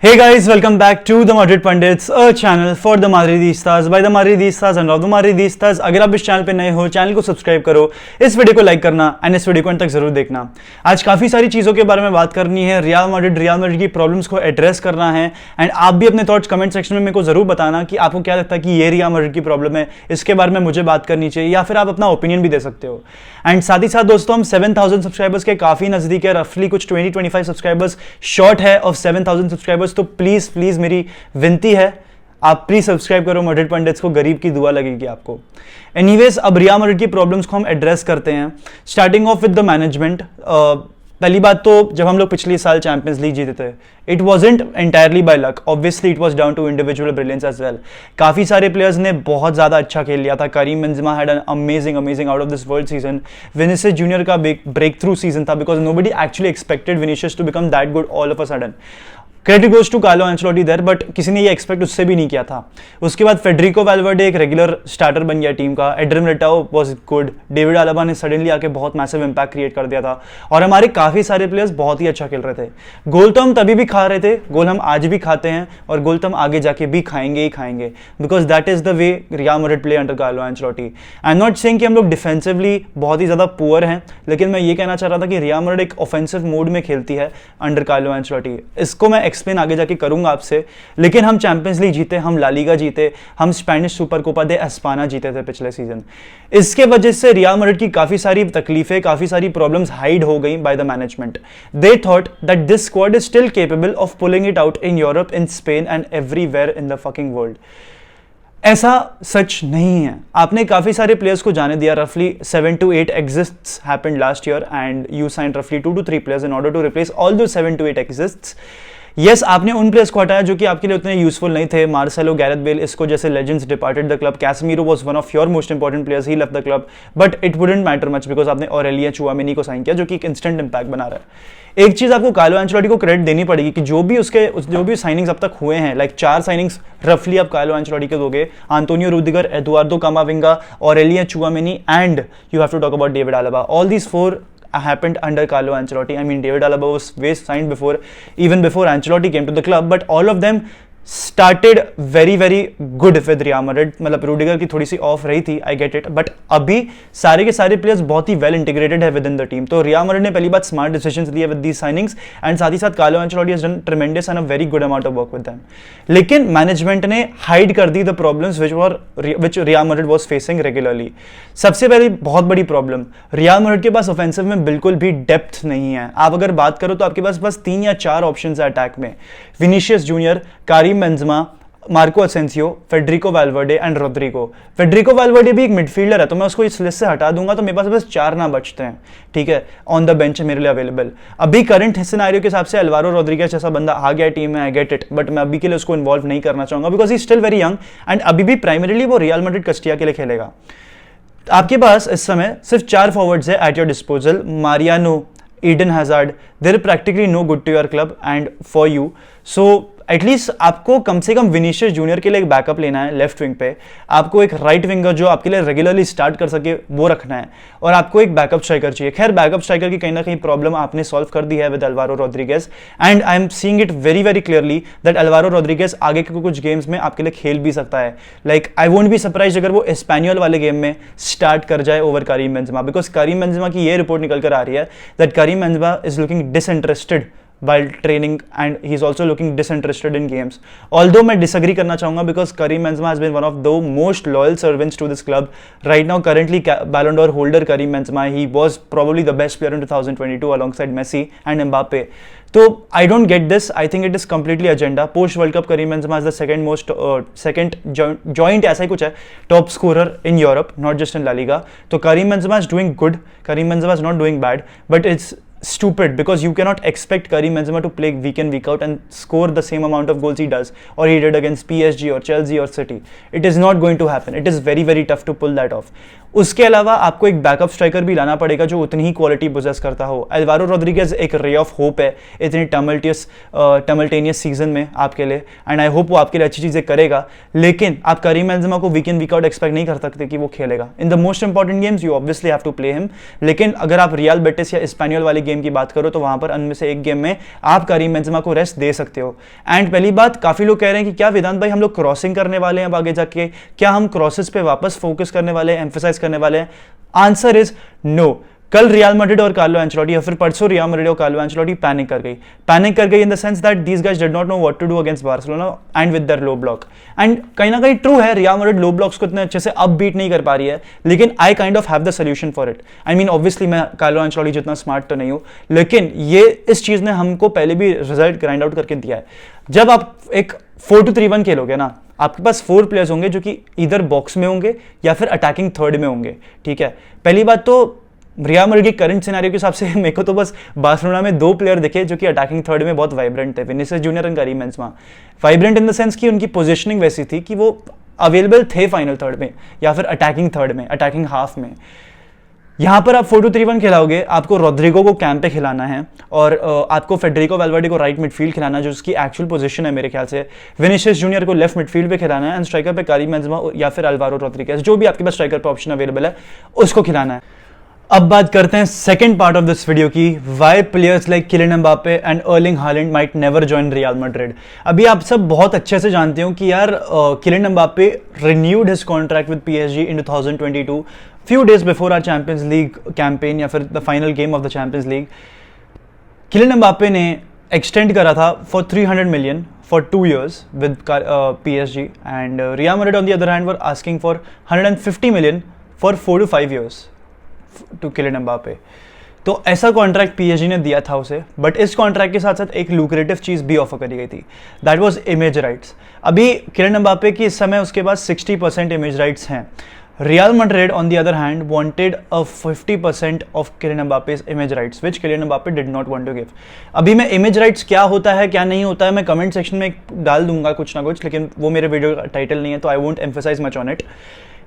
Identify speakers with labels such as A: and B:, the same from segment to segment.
A: Hey guys, welcome back to the Madrid Pundits, a channel for the Madridistas by the Madridistas and of the Madridistas। अगर आप इस channel पे नए हो, channel को subscribe करो, इस वीडियो को लाइक करना एंड इस वीडियो को अंत तक जरूर देखना। आज काफी सारी चीजों के बारे में बात करनी है, रियल मैड्रिड की प्रॉब्लम्स को एड्रेस करना है एंड आप भी अपने थॉट्स कमेंट सेक्शन में मेरे को जरूर बताना कि आपको क्या लगता है कि ये रियल मैड्रिड की प्रॉब्लम है, इसके बारे में मुझे बात करनी चाहिए या फिर आप अपना ओपिनियन भी दे सकते हो। एंड साथ ही साथ दोस्तों हम 7000 सब्सक्राइबर्स के काफी नजदीक है, रफली कुछ 20-25 सब्सक्राइबर्स शॉर्ट है ऑफ 7000 सब्सक्राइबर्स। तो प्लीज मेरी विनती है, आप प्लीज सब्सक्राइब करो मैड्रिड पंडित्स को, गरीब की दुआ लगेगी आपको। एनीवेज, अब रियल मैड्रिड की प्रॉब्लम्स को हम एड्रेस करते हैं, starting of with the management. पहली बात तो जब हम लोग पिछले साल चैंपियंस लीग जीते थे, it wasn't entirely by luck, obviously it was down to individual brilliance as well. काफी सारे प्लेयर्स ने बहुत ज्यादा अच्छा खेल लिया था। Karim Benzema had an amazing out of this world season. Vinicius Junior का ब्रेक थ्रू सीजन था because nobody actually expected Vinicius to become that good all of a sudden. Credit goes to Carlo Ancelotti there, but किसी ने ये expect उससे भी नहीं किया था। उसके बाद फेडरिको वैल्वर्डे एक रेगुलर स्टार्टर बन गया टीम का। Eder Militao was good. David Alaba ने सडनली आके बहुत मैसिव इंपैक्ट क्रिएट कर दिया था और हमारे काफी सारे प्लेयर्स बहुत ही अच्छा खेल रहे थे। गोल तो हम तभी भी खा रहे थे, गोल हम आज भी खाते हैं और गोल तो हम आगे जाके भी खाएंगे ही खाएंगे, because that is the way real Madrid play under Carlo Ancelotti. I am not saying कि हम लोग डिफेंसिवली बहुत ही ज्यादा पुअर हैं, लेकिन मैं ये कहना चाह रहा था कि रियल मैड्रिड एक ऑफेंसिव मोड में खेलती है अंडर कार्लो एंचेलोटी। इसको मैं एक्सप्लेन आगे जाके करूंगा आपसे, लेकिन हम चैंपियंस लीग जीते, हम ला लीगा जीते, हम स्पेनिश सुपर कोपा दे एस्पाना जीते थे पिछले सीजन। इसके वजह से रियल मैड्रिड की काफी सारी तकलीफें, काफी सारी प्रॉब्लम्स हाइड हो गई by the management. They thought that this squad is still capable of pulling it out in Europe, in Spain and everywhere in the fucking world. ऐसा सच नहीं है। आपने काफी सारे प्लेयर्स को जाने दिया, रफली 7 to 8 exits happened last year and you signed roughly 2 to 3 players in order to replace all those 7 to 8 exits। Yes, आपने उन प्लेयर्स को हटाया जो कि आपके लिए उतने यूजफुल नहीं थे। मार्सेलो, गैरेथ बेल, इसको जैसे legends departed the club. Casemiro was one of your most important players, he left the club, but it wouldn't matter much because आपने ऑरेलिया चुआमेनी को साइन किया जो कि एक इंस्टेंट इंपैक्ट बना रहा है। एक चीज आपको कार्लो एंचेलोटी को क्रेडिट देनी पड़ेगी कि जो भी साइनिंग्स अब तक हुए हैं, लाइक 4 साइनिंग्स रफली आप कार्लो एंचेलोटी के दोगे, Antonio Rudiger, Eduardo Camavinga, Aurelien Tchouameni and you have to talk about David Alaba. All these 4 happened under Carlo Ancelotti. I mean, David Alaba was signed even before Ancelotti came to the club, but all of them started very good with Real Madrid। मतलब Rudiger की थोड़ी सी of रही थी, I get it, but अभी सारे के सारे players बहुत ही वेल इंटीग्रेटेड है विद इन द टीम। तो रियल मैड्रिड ने पहली बात स्मार्ट डिसीजंस लिए विद दीज साइनिंग्स एंड साथ ही साथ Carlo Ancelotti has done tremendous and a very good amount of work with them. लेकिन मैनेजमेंट ने हाइड कर दी the problems which Real Madrid was facing regularly. सबसे पहली बहुत बड़ी प्रॉब्लम, रियल मैड्रिड के पास ऑफेंसिव में बिल्कुल भी डेप्थ नहीं है। आप अगर बात करो तो आपके पास बस 3 या 4 ऑप्शंस है अटैक में, Vinicius Junior, Karim Benzema, Marco Asensio, Federico Valverde and Rodrigo. Federico Valverde भी एक मिडफील्डर है, तो मैं उसको इस लिस्ट से हटा दूंगा तो मेरे पास बस 4 ना बचते हैं, ठीक है, ऑन द बेंच मेरे लिए अवेलेबल। अभी करंट सिनेरियो के हिसाब से अल्वारो रोड्रिगेज जैसा बंदा आ गया टीम में, आई गेट इट, बट मैं अभी के लिए उसको इन्वॉल्व नहीं करना चाहूंगा because he still very young and अभी भी प्राइमरीली वो रियल मैड्रिड कस्टिया के लिए खेलेगा। आपके पास इस समय सिर्फ 4 फॉरवर्ड्स है at your disposal, Mariano, Eden Hazard, they're practically no good to your club and for you. So at least आपको कम से कम विनीशियस जूनियर के लिए एक बैकअप लेना है लेफ्ट विंग पे, आपको एक राइट विंगर जो आपके लिए रेगुलरली स्टार्ट कर सके वो रखना है, और आपको एक बैकअप स्ट्राइकर चाहिए। खैर, बैकअप स्ट्राइकर की कहीं ना कहीं प्रॉब्लम आपने सॉल्व कर दी है with Alvaro Rodriguez and I am seeing it very clearly that Alvaro Rodriguez आगे के कुछ गेम्स में आपके लिए खेल भी सकता है। Like I won't be surprise अगर वो एस्पेनियल वाले गेम में स्टार्ट कर जाए over Karim Benzema, because Karim Benzema की ये रिपोर्ट निकल कर आ रही है that Karim Benzema is looking disinterested while training and he's also looking disinterested in games, although मैं disagree करना चाहूँगा because Karim Benzema has been one of the most loyal servants to this club right now। Currently Ballon d'Or holder Karim Benzema, he was probably the best player in 2022 alongside Messi and Mbappe। तो I don't get this, I think it is completely agenda। post World Cup Karim Benzema is the second joint ऐसा ही कुछ है top scorer in Europe, not just in La Liga। तो Karim Benzema is doing good, Karim Benzema is not doing bad, but it's stupid because you cannot expect Karim Benzema to play week in week out and score the same amount of goals he does or he did against PSG or Chelsea or City। It is not going to happen, it is very tough to pull that off। उसके अलावा आपको एक backup striker भी लाना पड़ेगा जो उतनी ही quality poses करता हो। अल्वारो रोड्रिगेज एक रे ऑफ होप है इतनी टमल्टेनियस सीजन में आपके लिए एंड आई होप वो आपके लिए अच्छी चीज़ें करेगा, लेकिन आप करीम बेंजेमा को week in week out expect नहीं कर सकते कि वो खेलेगा। In the most important games you obviously have to play him, लेकिन अगर आप रियल बेटिस या स्पेनियल वाले गेम की बात करो तो वहां पर उनमें से एक गेम में आप करीम बेंजेमा को रेस्ट दे सकते हो। एंड पहली बात, काफी लोग कह रहे हैं कि क्या वेदांत भाई हम लोग क्रॉसिंग करने वाले हैं अब आगे जाके, क्या हम क्रॉसेस पे वापस फोकस करने वाले हैं, एम्फेसाइज करने वाले हैं? Answer is no. कल रियल मैड्रिड और कार्लो एंचेलोटी या फिर परसों रियल मैड्रिड और कार्लो एंचेलोटी पैनिक कर गई in the sense that these guys did not know what to do against Barcelona and with their low block. And कहीं ना कहीं ट्रू है, रियल मैड्रिड लो ब्लॉक्स को इतने अच्छे से अब बीट नहीं कर पा रही है, लेकिन I kind of have the solution for it. I mean obviously मैं कार्लो एंचेलोटी जितना स्मार्ट तो नहीं हूं, लेकिन ये इस चीज ने हमको पहले भी रिजल्ट ग्राइंड आउट करके दिया है। जब आप एक 4-2-3-1 खेलोगे ना, आपके पास 4 प्लेयर्स होंगे जो कि इधर बॉक्स में होंगे या फिर अटैकिंग थर्ड में होंगे, ठीक है। पहली बात तो रियल मैड्रिड की करंट सिनेरियो के हिसाब से मेरे को तो बस बार्सिलोना में 2 प्लेयर दिखे जो कि अटैकिंग थर्ड में बहुत वाइब्रेंट थे, विनीसियस जूनियर और Karim Benzema. Vibrant in the sense कि उनकी पोजीशनिंग वैसी थी कि वो अवेलेबल थे फाइनल थर्ड में या फिर अटैकिंग थर्ड में, अटैकिंग हाफ में। यहां पर आप 4-2-3-1 खिलाओगे, आपको रोड्रिगो को कैंप पे खिलाना है और आपको फेडरिको वैल्वर्डे को राइट मिडफील्ड खिलाना है जो उसकी एक्चुअल पोजीशन है मेरे ख्याल से। विनीसियस जूनियर को लेफ्ट मिडफील्ड पे खिलाना है एंड स्ट्राइकर पे करीम बेंजेमा या फिर अल्वारो रोड्रिगेज, जो भी आपके पास स्ट्राइकर पे ऑप्शन अवेलेबल है उसको खिलाना है। अब बात करते हैं second part of this video की, why players like Kylian Mbappe and Erling Haaland might never join Real Madrid. अभी आप सब बहुत अच्छे से जानते हो कि यार Kylian Mbappe renewed his contract with PSG in 2022 few days before our champions league campaign या फिर the final game of the champions league. Kylian Mbappe ने एक्सटेंड करा था for 300 million for 2 years with PSG and Real Madrid on the other hand were asking for 150 million for 4 to 5 years to Kylian Mbappe. तो ऐसा contract PSG ने दिया था उसे, but इस कॉन्ट्रैक्ट के साथ साथ एक लुक्रेटिव चीज भी ऑफर करी गई थी, दैट वाज इमेज राइट्स। अभी किलियन एम्बापे की इस समय उसके पास 60% इमेज राइट्स हैं। Real Madrid on the other hand wanted a 50% of Kylian Mbappe's image rights which Kylian Mbappe did not want to give. अभी मैं इमेज राइट्स क्या होता है क्या नहीं होता है मैं कमेंट सेक्शन में डाल दूंगा कुछ ना कुछ, लेकिन वो मेरे वीडियो का टाइटल नहीं है तो I won't emphasize much on it.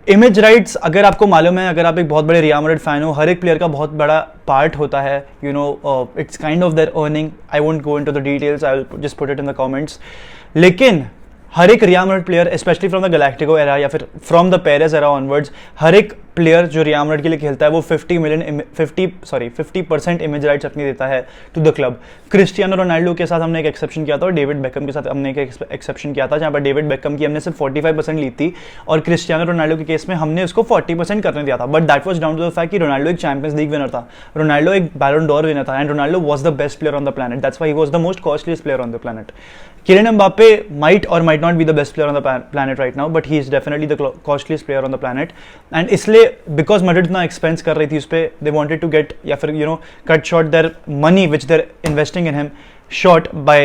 A: Image rights अगर आपको मालूम है, अगर आप एक बहुत बड़े रियल मैड्रिड फैन हो, हर एक प्लेयर का बहुत बड़ा पार्ट होता है, you know it's kind of their earning. I won't go into the details, I will just put it in the comments. लेकिन हर एक Real Madrid player specially from the galactico era या फिर from the Perez era onwards, हर एक player जो real Madrid के लिए खेलता है वो 50% इमेज राइट्स अपनी देता है to the club. Cristiano Ronaldo के साथ हमने एक एक्सेप्शन किया था और डेविड बेकम के साथ हमने एक एक्सेप्शन किया था, जहाँ पर डेविड बेकम की हमने सिर्फ 45% ली थी और क्रिस्टियानो रोनाल्डो के केस में हमने उसको 40% करने दिया था। But that was down to the fact कि रोनाल्डो एक चैंपियंस लीग विनर था, रोनाल्डो एक बैलन डोर विनर था and Ronaldo was the best player on the planet, that's why he was the most costliest player on the planet. Kylian Mbappe might or might not be the best player on the planet right now, but he is definitely the costliest player on the planet. And इसलिए because Madrid इतना expense कर रही थी उस पर, they wanted to get या फिर you know cut short their money which they're investing in him short by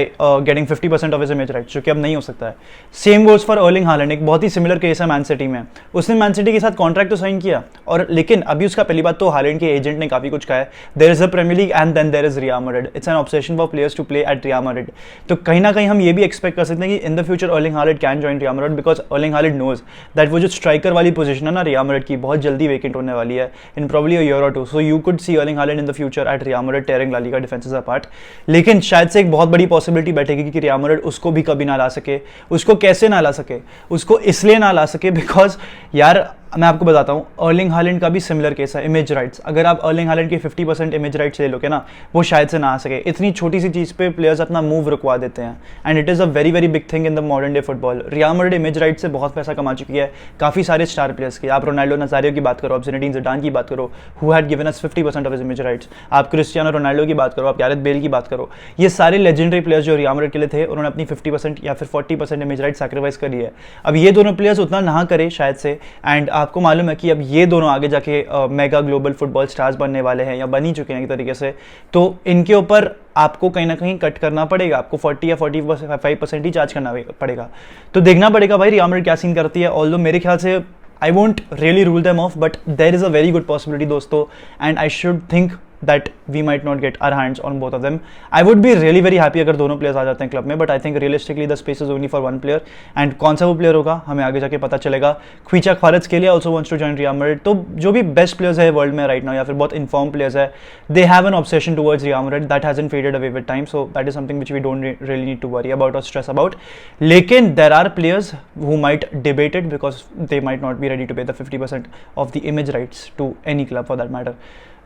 A: getting 50% of his image rights, जो कि अब नहीं हो सकता है। Same goes for Erling Haaland, एक बहुत ही सिमिलर केस है मैन सिटी में। उसने मैन सिटी के साथ कॉन्ट्रैक्ट तो साइन किया और लेकिन अभी उसका पहली बात तो हालैंड के एजेंट ने काफी कुछ कहा है, there is a premier league and then there is Real Madrid, it's an obsession for players to play at Real Madrid. तो कहीं ना कहीं हम ये भी एक्सपेक्ट कर सकते हैं कि in the future Erling Haaland can join Real Madrid because Erling Haaland knows that वो जो स्ट्राइकर वाली पोजीशन है ना रियल मैड्रिड की बहुत जल्दी वेकेंट होने वाली है इन प्रॉब्ली अ ईयर और 2, so you could see Erling Haaland in the future at Real Madrid tearing La Liga defences apart. लेकिन शायद से एक बहुत बड़ी पॉसिबिलिटी बैठेगी कि रियल मैड्रिड उसको भी कभी ना ला सके। उसको कैसे ना ला सके? उसको इसलिए ना ला सके बिकॉज यार मैं आपको बताता हूँ, अर्लिंग हालैंड का भी सिमिलर केस है, इमेज राइट्स। अगर आप अर्लिंग हालैंड के 50% इमेज राइट्स ले लोगे ना, वो शायद से ना आ सके। इतनी छोटी सी चीज़ पे प्लेयर्स अपना मूव रुकवा देते हैं and it is a very very big thing in the modern day football. Real Madrid image right से बहुत पैसा कमा चुकी है, काफ़ी सारे स्टार प्लेयर्स के। आप रोनाल्डो नज़ारियो की बात करो, आप ज़िनेडीन ज़िडान की बात करो, who had given us 50% of his image rights. आप क्रिस्टियानो रोनाल्डो की बात करो, आप गैरेथ बेल की बात करो, ये सारे लेजेंडरी प्लेयर्स जो रियल मैड्रिड के लिए थे, उन्होंने अपनी 50% या फिर 40% इमेज राइट सैक्रिफाइस करी है। अब ये दोनों प्लेयर्स उतना ना करे शायद से, एंड आपको मालूम है कि ये दोनों आगे जाके मेगा ग्लोबल फुटबॉल स्टार्स बनने वाले हैं या बन ही चुके हैं एक तरीके से, तो इनके ऊपर आपको कहीं ना कहीं कट करना पड़ेगा, आपको 40 या 45% ही चार्ज करना पड़ेगा। तो देखना पड़ेगा भाई रियल मैड्रिड क्या सीन करती है। ऑल्दो मेरे ख्याल से I won't really rule them off, but there is a very good possibility दोस्तों, and I should think that we might not get our hands on both of them. I would be really very happy अगर दोनों players आ जाते हैं club में, but I think realistically the space is only for one player, and कौन सा वो player होगा हमें आगे जाके पता चलेगा। ख्वीचा क्वारात्स्केलिया also wants to join Real Madrid। तो जो भी बेस्ट प्लेयर्स है वर्ल्ड में राइट नाउ या फिर बहुत इन्फॉर्म प्लेयर्स है, they have an obsession towards Real Madrid that hasn't faded away with time, so that is something which we don't really need to worry about or stress about। लेकिन there are players who might debate it because they might not be ready to pay the 50% of the image rights to any club for that matter।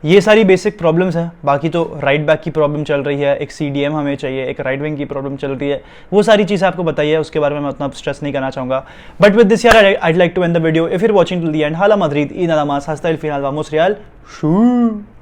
A: ये सारी basic problems हैं। बाकी तो right back की problem चल रही है, एक CDM हमें चाहिए, एक राइट विंग की प्रॉब्लम चल रही है, वो सारी चीज़ें आपको बताइए है, उसके बारे में मैं उतना स्ट्रेस नहीं करना चाहूँगा। बट विद दिस यार I'd like to end the video. If you're watching till the end, hala Madrid y nada más. Hasta el final. Vamos Real. Shoo.